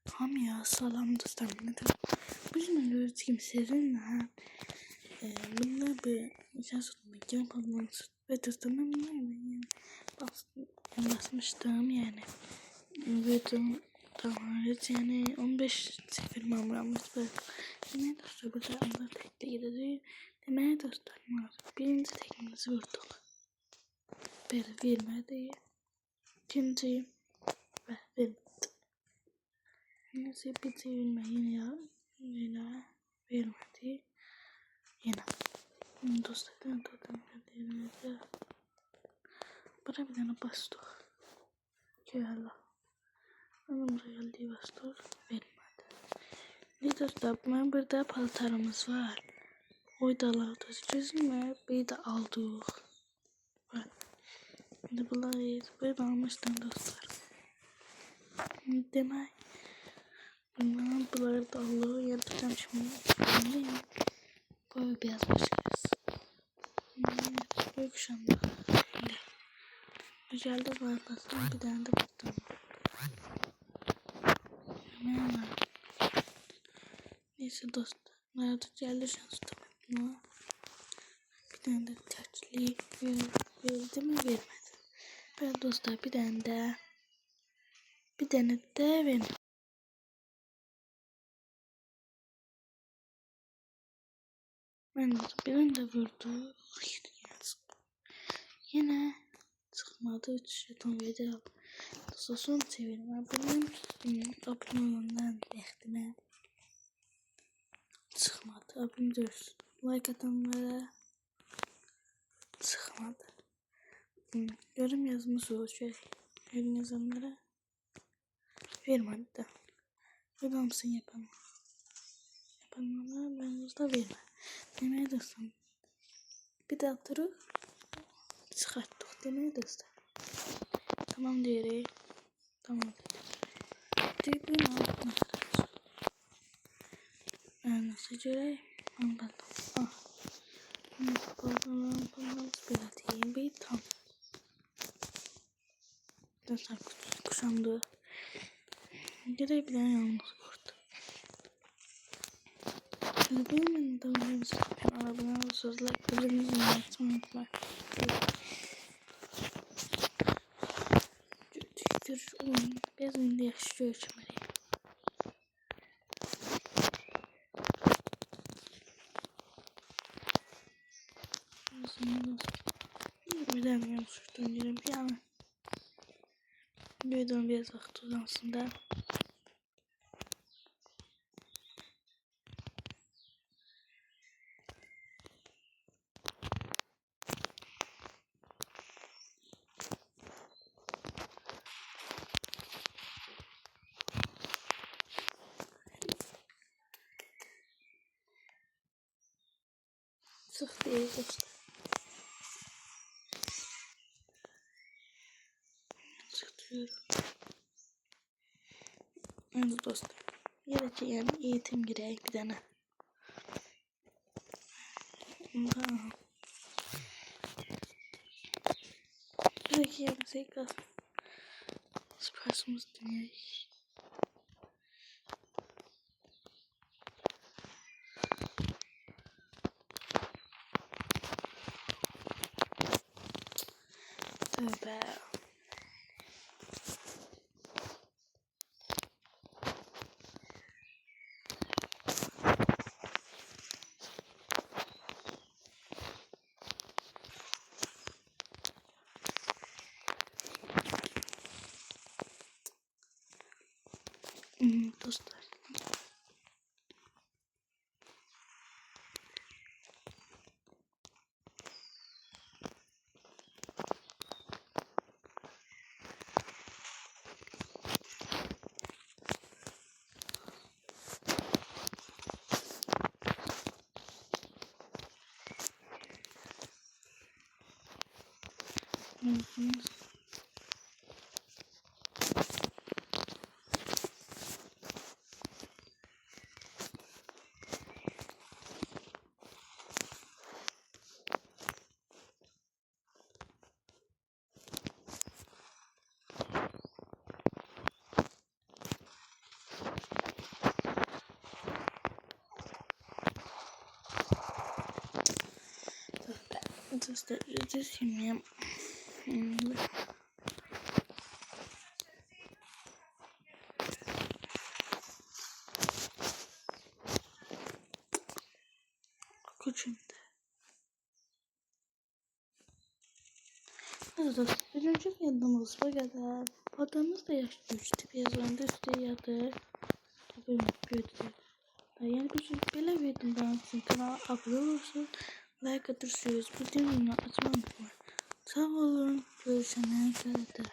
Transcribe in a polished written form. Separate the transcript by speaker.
Speaker 1: Tamam ya, salam dostlar. Bugün görüyoruz ki sizinle bunlar bir şans tutmak için kullanılmış ve dostlarım bunlar yani basmıştım yani videom tamamladık yani 15 sefer mamlamış ve demeye dostlar burada Allah tekte gidiyor demeye dostlarım var. Birinci tekniğimizi vurduk. Bir vermedi. İkinci ve vermedi. Neyse bir sevinme yine vermedi. Yine. Dostlardan vermedi. Buraya bir tane bastık. Yalla. Onun geldiği bastık. Vermedi. Ne dostlar? Ben burada paltarımız var. Oydalarda çözülme. Bir de aldık. Bak. Şimdi bunları böyle almıştım dostlar. Demek. Bunları da Allah'ı yapacağım şimdi. Böyle beyaz başlayacağız. Büyük şanda. Güzeldi var basın bir tane de baktım. Hemen var. Neyse dostlar. Nerede geldi şans tamam. Bir tane de tercihli verdi mi vermedi. Ben dostlar bir tane de vermedi. Ben birini de vurdu. Yine çıkmadı. 3 jeton verdi. Son çevirim. Benim abone olandan ehtimel çıkmadı. Abim diyoruz. Like atanlara çıkmadı. Yorum yazmış o şey. Yorum yazanlara vermedi de. Böyle mısın yapalım. Yapanlara ben da vermem. Demeye dostum. Bir de atırı çıkarttık demeye dostum. Tamam diyerek. Tamam. Deyip ben aldım. Nasıl göreyim? Anladım. Ah. Bundan belirteyim bir tam. Dostlar kuşandı. Görebilen yalnız kurdu. Benim de arabana sözler ölümümüzün yaptım. Tükür oyun. Biraz önce yaşıyor çömeli. Bilemiyorum sürtün diyorum yani. Duydum biraz vakit uzansın da. Sık değil dostlar. Sıkıyorum. Evet dostlar. Gerekçe yani eğitim gerek bir tane. Gerekçe yani tekrar. Süpersimiz dünyayı. Tövbe. Dostlar. göstereceğiz şimdi. Küçümde. Evet, birinci videomuz bu kadar. Adamız da yaşlı biraz önce üstü yadı. Tabii büyüdü. Yani böyle videodan sonra kanala abone olursun. Like atırsınız. Bildirimleri açmayı unutmayın. Sağ olun. Görüşene kadar.